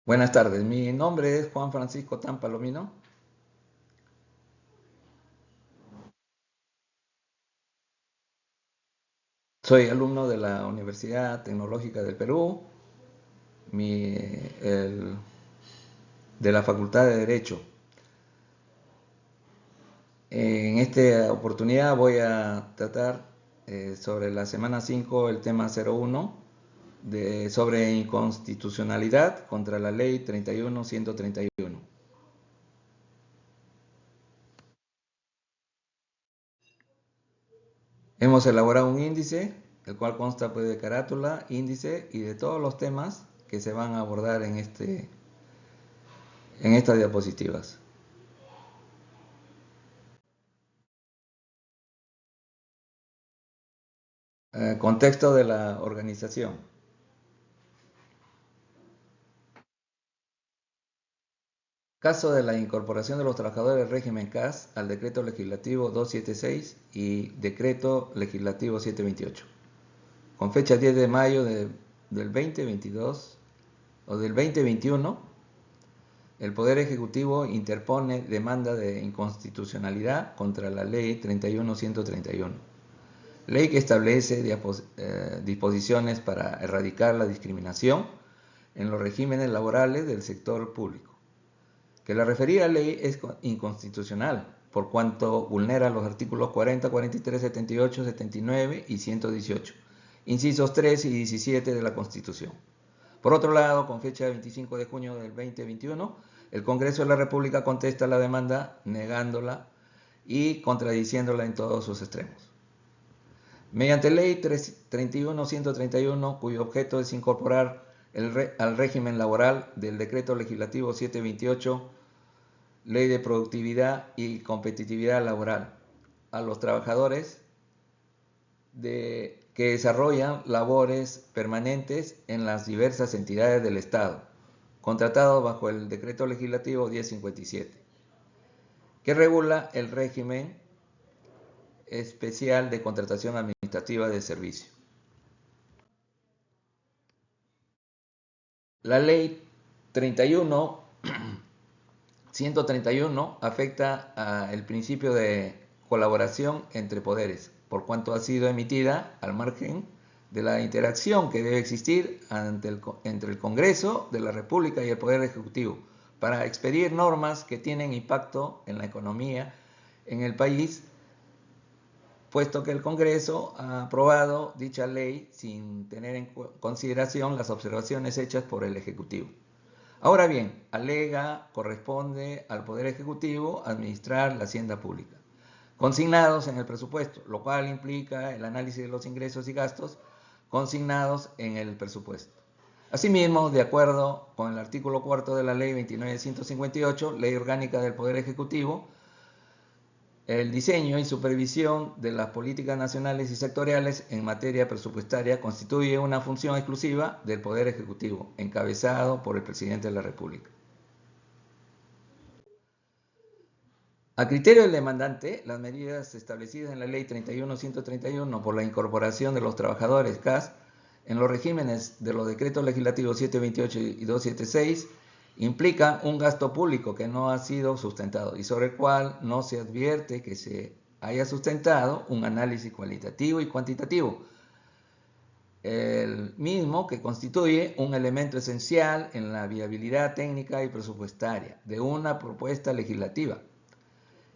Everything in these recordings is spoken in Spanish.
Buenas tardes, mi nombre es Juan Francisco Tan Palomino. Soy alumno de la Universidad Tecnológica del Perú, mi- el- de la Facultad de Derecho. En esta oportunidad voy a tratar sobre la semana 5 el tema 01 sobre inconstitucionalidad contra la ley 31-131. Hemos elaborado un índice, el cual consta pues, de carátula, índice y de todos los temas que se van a abordar en estas diapositivas. Contexto de la organización. Caso de la incorporación de los trabajadores del régimen CAS al decreto legislativo 276 y decreto legislativo 728. Con fecha 10 de mayo del 2022 o del 2021, el Poder Ejecutivo interpone demanda de inconstitucionalidad contra la Ley 31-131, ley que establece disposiciones para erradicar la discriminación en los regímenes laborales del sector público, que la referida ley es inconstitucional por cuanto vulnera los artículos 40, 43, 78, 79 y 118, incisos 3 y 17 de la Constitución. Por otro lado, con fecha 25 de junio del 2021, el Congreso de la República contesta la demanda negándola y contradiciéndola en todos sus extremos. Mediante ley 31-131, cuyo objeto es incorporar al régimen laboral del decreto legislativo 728, ley de productividad y competitividad laboral, a los trabajadores que desarrollan labores permanentes en las diversas entidades del Estado, contratados bajo el decreto legislativo 1057, que regula el régimen especial de contratación administrativa de servicio. La ley 131 afecta al principio de colaboración entre poderes, por cuanto ha sido emitida al margen de la interacción que debe existir entre el Congreso de la República y el Poder Ejecutivo para expedir normas que tienen impacto en la economía en el país, puesto que el Congreso ha aprobado dicha ley sin tener en consideración las observaciones hechas por el Ejecutivo. Ahora bien, corresponde al Poder Ejecutivo administrar la hacienda pública, consignados en el presupuesto, lo cual implica el análisis de los ingresos y gastos consignados en el presupuesto. Asimismo, de acuerdo con el artículo 4 de la Ley 29.158, Ley Orgánica del Poder Ejecutivo, el diseño y supervisión de las políticas nacionales y sectoriales en materia presupuestaria constituye una función exclusiva del Poder Ejecutivo, encabezado por el Presidente de la República. A criterio del demandante, las medidas establecidas en la Ley 31.131 por la incorporación de los trabajadores CAS en los regímenes de los decretos legislativos 728 y 276 implican un gasto público que no ha sido sustentado y sobre el cual no se advierte que se haya sustentado un análisis cualitativo y cuantitativo, el mismo que constituye un elemento esencial en la viabilidad técnica y presupuestaria de una propuesta legislativa.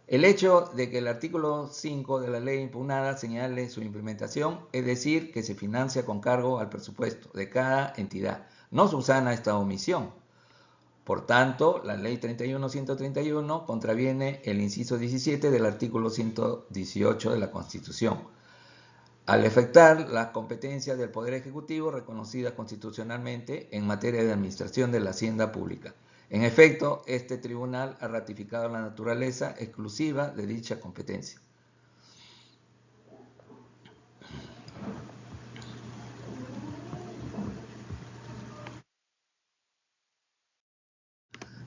El hecho de que el artículo 5 de la ley impugnada señale su implementación, es decir, que se financia con cargo al presupuesto de cada entidad, no subsana esta omisión. Por tanto, la ley 31.131 contraviene el inciso 17 del artículo 118 de la Constitución, al afectar las competencias del Poder Ejecutivo reconocidas constitucionalmente en materia de administración de la hacienda pública. En efecto, este tribunal ha ratificado la naturaleza exclusiva de dicha competencia.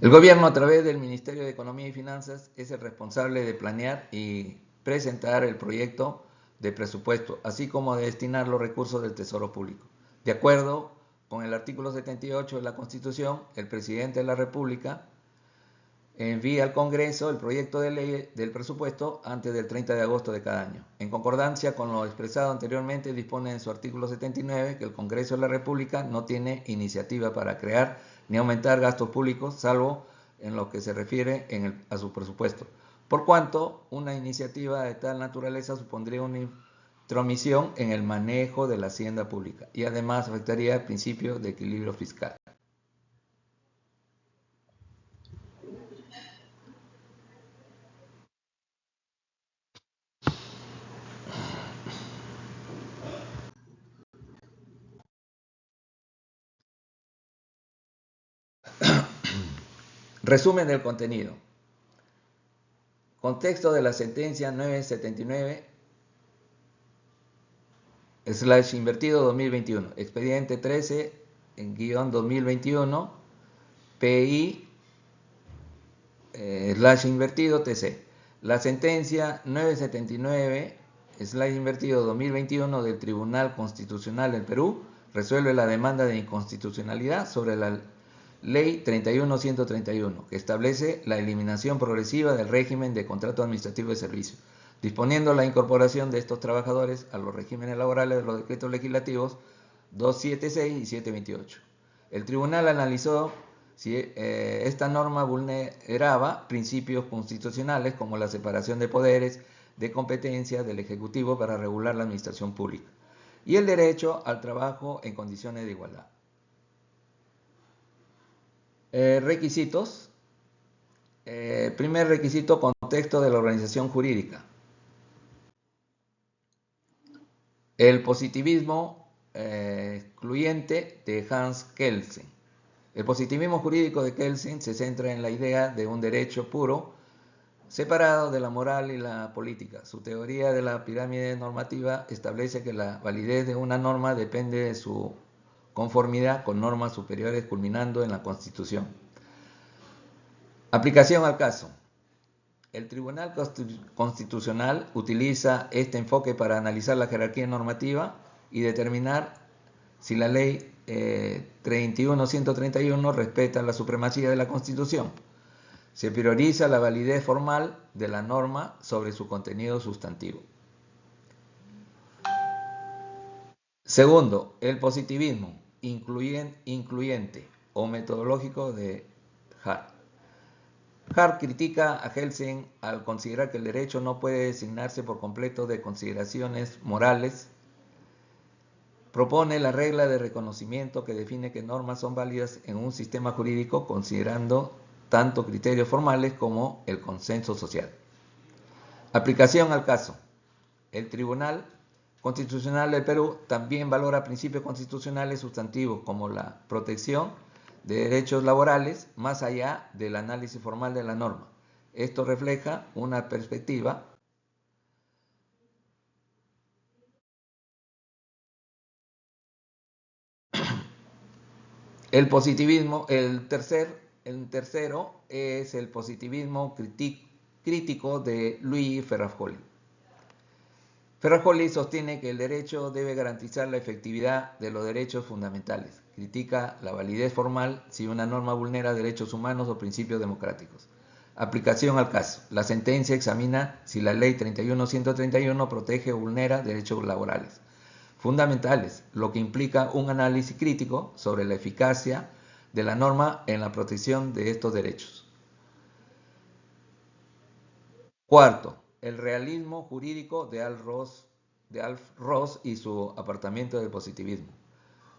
El gobierno, a través del Ministerio de Economía y Finanzas, es el responsable de planear y presentar el proyecto de presupuesto, así como de destinar los recursos del Tesoro Público, de acuerdo con el artículo 78 de la Constitución, el presidente de la República envía al Congreso el proyecto de ley del presupuesto antes del 30 de agosto de cada año. En concordancia con lo expresado anteriormente, dispone en su artículo 79 que el Congreso de la República no tiene iniciativa para crear ni aumentar gastos públicos, salvo en lo que se refiere a su presupuesto. Por cuanto, una iniciativa de tal naturaleza supondría una intromisión en el manejo de la hacienda pública y además afectaría el principio de equilibrio fiscal. Resumen del contenido. Contexto de la sentencia 979/2021, expediente 13-2021, PI/TC. La sentencia 979/2021 del Tribunal Constitucional del Perú resuelve la demanda de inconstitucionalidad sobre la Ley 31.131, que establece la eliminación progresiva del régimen de contrato administrativo de servicio, disponiendo la incorporación de estos trabajadores a los regímenes laborales de los decretos legislativos 276 y 728. El tribunal analizó si esta norma vulneraba principios constitucionales como la separación de poderes, de competencia del Ejecutivo para regular la administración pública y el derecho al trabajo en condiciones de igualdad. Requisitos. Primer requisito, contexto de la organización jurídica. El positivismo excluyente de Hans Kelsen. El positivismo jurídico de Kelsen se centra en la idea de un derecho puro, separado de la moral y la política. Su teoría de la pirámide normativa establece que la validez de una norma depende de su conformidad con normas superiores, culminando en la Constitución. Aplicación al caso. El Tribunal Constitucional utiliza este enfoque para analizar la jerarquía normativa y determinar si la Ley 31.131 respeta la supremacía de la Constitución. Se prioriza la validez formal de la norma sobre su contenido sustantivo. Segundo, el positivismo incluyente o metodológico de Hart. Hart critica a Kelsen al considerar que el derecho no puede designarse por completo de consideraciones morales. Propone la regla de reconocimiento que define que normas son válidas en un sistema jurídico considerando tanto criterios formales como el consenso social. Aplicación al caso. El Tribunal Constitucional del Perú también valora principios constitucionales sustantivos como la protección de derechos laborales más allá del análisis formal de la norma. Esto refleja una perspectiva el tercero es el positivismo crítico de Louis Ferrajoli. Ferrajoli sostiene que el derecho debe garantizar la efectividad de los derechos fundamentales. Critica la validez formal si una norma vulnera derechos humanos o principios democráticos. Aplicación al caso. La sentencia examina si la Ley 31.131 protege o vulnera derechos laborales fundamentales, lo que implica un análisis crítico sobre la eficacia de la norma en la protección de estos derechos. Cuarto, el realismo jurídico de Alf Ross y su apartamiento del positivismo.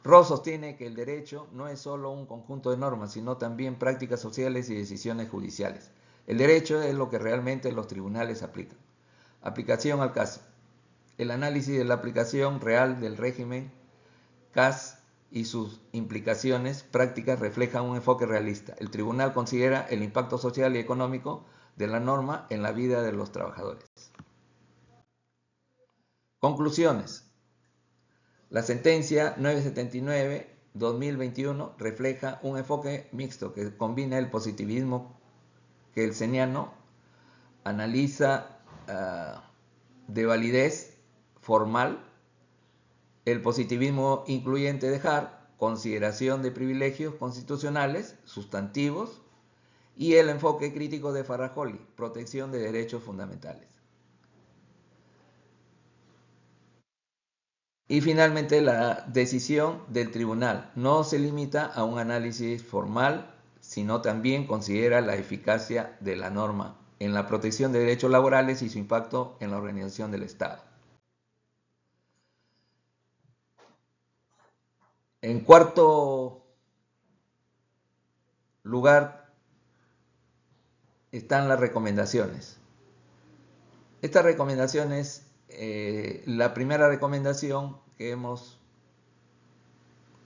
Ross sostiene que el derecho no es solo un conjunto de normas, sino también prácticas sociales y decisiones judiciales. El derecho es lo que realmente los tribunales aplican. Aplicación al caso. El análisis de la aplicación real del régimen CAS y sus implicaciones prácticas reflejan un enfoque realista. El tribunal considera el impacto social y económico de la norma en la vida de los trabajadores. Conclusiones. La sentencia 979/2021 refleja un enfoque mixto que combina el positivismo kelseniano, analiza de validez formal, el positivismo incluyente de Hart consideración de privilegios constitucionales, sustantivos, y el enfoque crítico de Farrajoli, protección de derechos fundamentales. Y finalmente, la decisión del tribunal no se limita a un análisis formal, sino también considera la eficacia de la norma en la protección de derechos laborales y su impacto en la organización del Estado. En cuarto lugar están las recomendaciones. Estas recomendaciones, la primera recomendación que hemos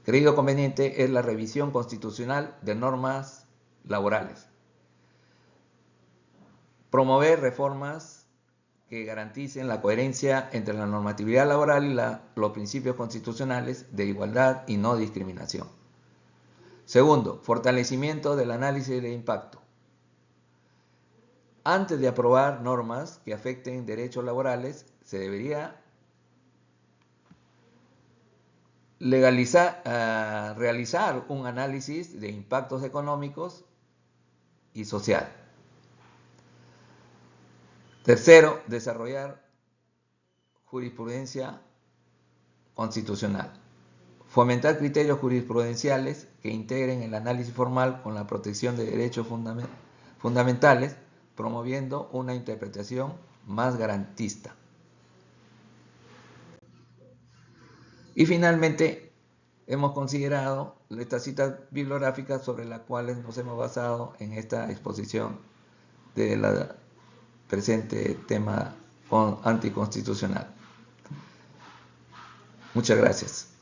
creído conveniente es la revisión constitucional de normas laborales. Promover reformas que garanticen la coherencia entre la normatividad laboral y los principios constitucionales de igualdad y no discriminación. Segundo, fortalecimiento del análisis de impacto. Antes de aprobar normas que afecten derechos laborales, se debería realizar un análisis de impactos económicos y social. Tercero, desarrollar jurisprudencia constitucional. Fomentar criterios jurisprudenciales que integren el análisis formal con la protección de derechos fundamentales, promoviendo una interpretación más garantista. Y finalmente, hemos considerado estas citas bibliográficas sobre las cuales nos hemos basado en esta exposición de la presente tema anticonstitucional. Muchas gracias.